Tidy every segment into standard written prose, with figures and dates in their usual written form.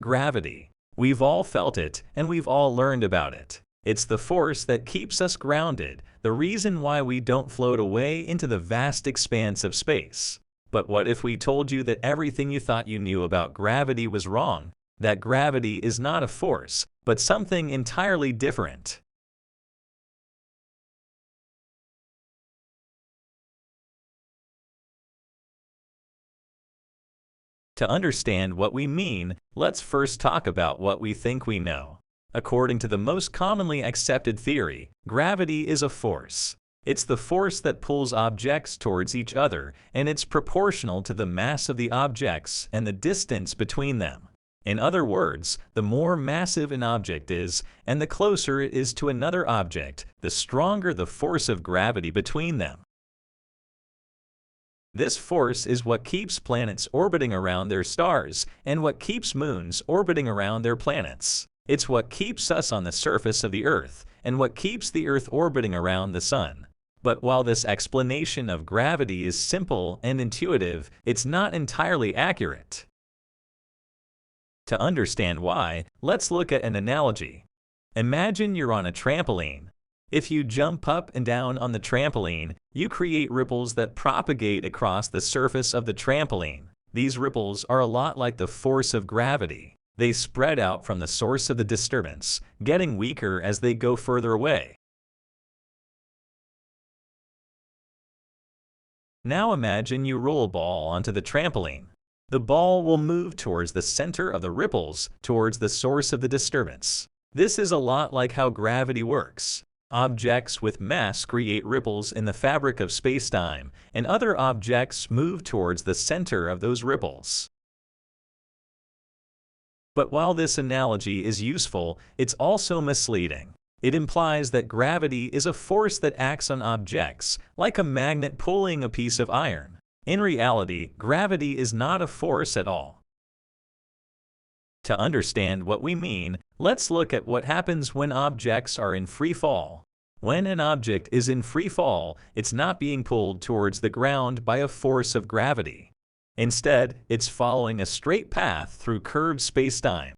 Gravity. We've all felt it, and we've all learned about it. It's the force that keeps us grounded, the reason why we don't float away into the vast expanse of space. But what if we told you that everything you thought you knew about gravity was wrong? That gravity is not a force, but something entirely different. To understand what we mean, let's first talk about what we think we know. According to the most commonly accepted theory, gravity is a force. It's the force that pulls objects towards each other, and it's proportional to the mass of the objects and the distance between them. In other words, the more massive an object is, and the closer it is to another object, the stronger the force of gravity between them. This force is what keeps planets orbiting around their stars, and what keeps moons orbiting around their planets. It's what keeps us on the surface of the Earth, and what keeps the Earth orbiting around the Sun. But while this explanation of gravity is simple and intuitive, it's not entirely accurate. To understand why, let's look at an analogy. Imagine you're on a trampoline. If you jump up and down on the trampoline, you create ripples that propagate across the surface of the trampoline. These ripples are a lot like the force of gravity. They spread out from the source of the disturbance, getting weaker as they go further away. Now imagine you roll a ball onto the trampoline. The ball will move towards the center of the ripples, towards the source of the disturbance. This is a lot like how gravity works. Objects with mass create ripples in the fabric of spacetime, and other objects move towards the center of those ripples. But while this analogy is useful, it's also misleading. It implies that gravity is a force that acts on objects, like a magnet pulling a piece of iron. In reality, gravity is not a force at all. To understand what we mean, let's look at what happens when objects are in free fall. When an object is in free fall, it's not being pulled towards the ground by a force of gravity. Instead, it's following a straight path through curved spacetime.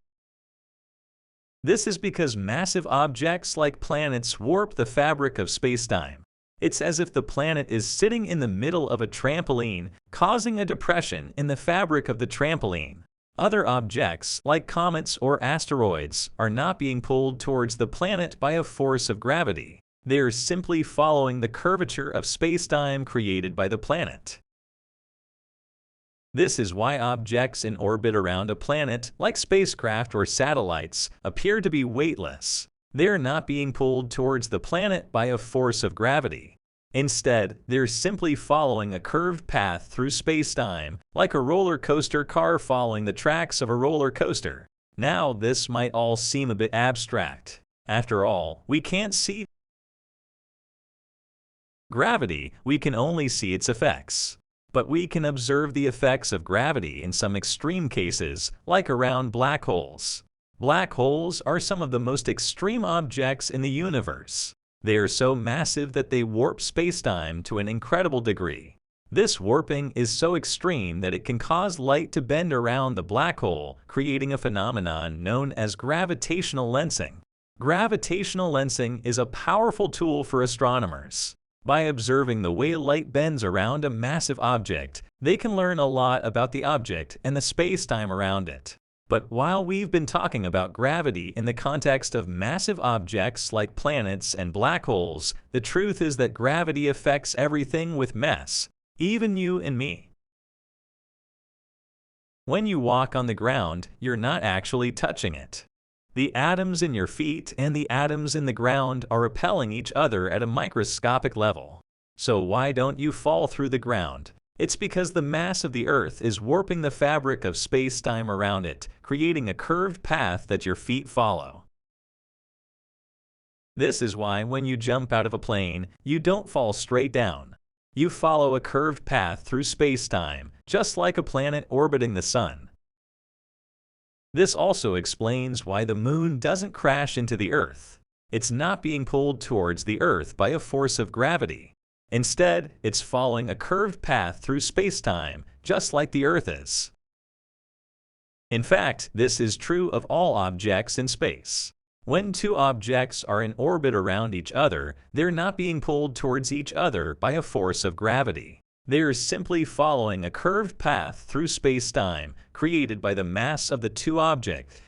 This is because massive objects like planets warp the fabric of spacetime. It's as if the planet is sitting in the middle of a trampoline, causing a depression in the fabric of the trampoline. Other objects, like comets or asteroids, are not being pulled towards the planet by a force of gravity. They are simply following the curvature of spacetime created by the planet. This is why objects in orbit around a planet, like spacecraft or satellites, appear to be weightless. They are not being pulled towards the planet by a force of gravity. Instead, they're simply following a curved path through spacetime, like a roller coaster car following the tracks of a roller coaster. Now, this might all seem a bit abstract. After all, we can't see gravity, we can only see its effects. But we can observe the effects of gravity in some extreme cases, like around black holes. Black holes are some of the most extreme objects in the universe. They are so massive that they warp spacetime to an incredible degree. This warping is so extreme that it can cause light to bend around the black hole, creating a phenomenon known as gravitational lensing. Gravitational lensing is a powerful tool for astronomers. By observing the way light bends around a massive object, they can learn a lot about the object and the spacetime around it. But while we've been talking about gravity in the context of massive objects like planets and black holes, the truth is that gravity affects everything with mass, even you and me. When you walk on the ground, you're not actually touching it. The atoms in your feet and the atoms in the ground are repelling each other at a microscopic level. So why don't you fall through the ground? It's because the mass of the Earth is warping the fabric of space-time around it, creating a curved path that your feet follow. This is why when you jump out of a plane, you don't fall straight down. You follow a curved path through space-time, just like a planet orbiting the Sun. This also explains why the Moon doesn't crash into the Earth. It's not being pulled towards the Earth by a force of gravity. Instead, it's following a curved path through spacetime, just like the Earth is. In fact, this is true of all objects in space. When two objects are in orbit around each other, they're not being pulled towards each other by a force of gravity. They're simply following a curved path through space-time created by the mass of the two objects.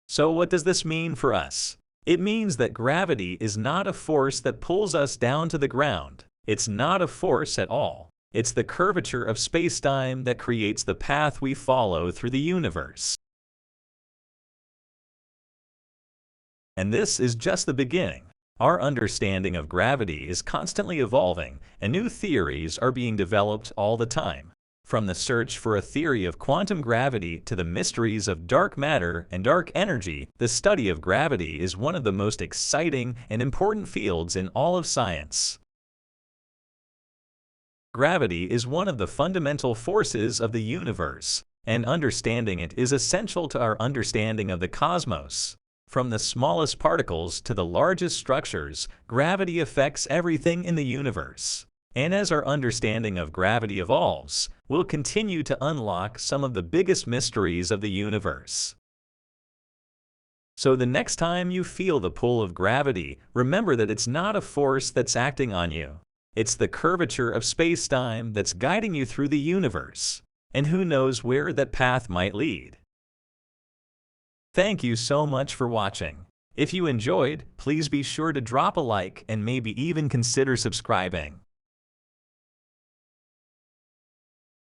So what does this mean for us? It means that gravity is not a force that pulls us down to the ground. It's not a force at all. It's the curvature of space-time that creates the path we follow through the universe. And this is just the beginning. Our understanding of gravity is constantly evolving, and new theories are being developed all the time. From the search for a theory of quantum gravity to the mysteries of dark matter and dark energy, the study of gravity is one of the most exciting and important fields in all of science. Gravity is one of the fundamental forces of the universe, and understanding it is essential to our understanding of the cosmos. From the smallest particles to the largest structures, gravity affects everything in the universe. And as our understanding of gravity evolves, we'll continue to unlock some of the biggest mysteries of the universe. So the next time you feel the pull of gravity, remember that it's not a force that's acting on you. It's the curvature of space-time that's guiding you through the universe. And who knows where that path might lead. Thank you so much for watching. If you enjoyed, please be sure to drop a like and maybe even consider subscribing.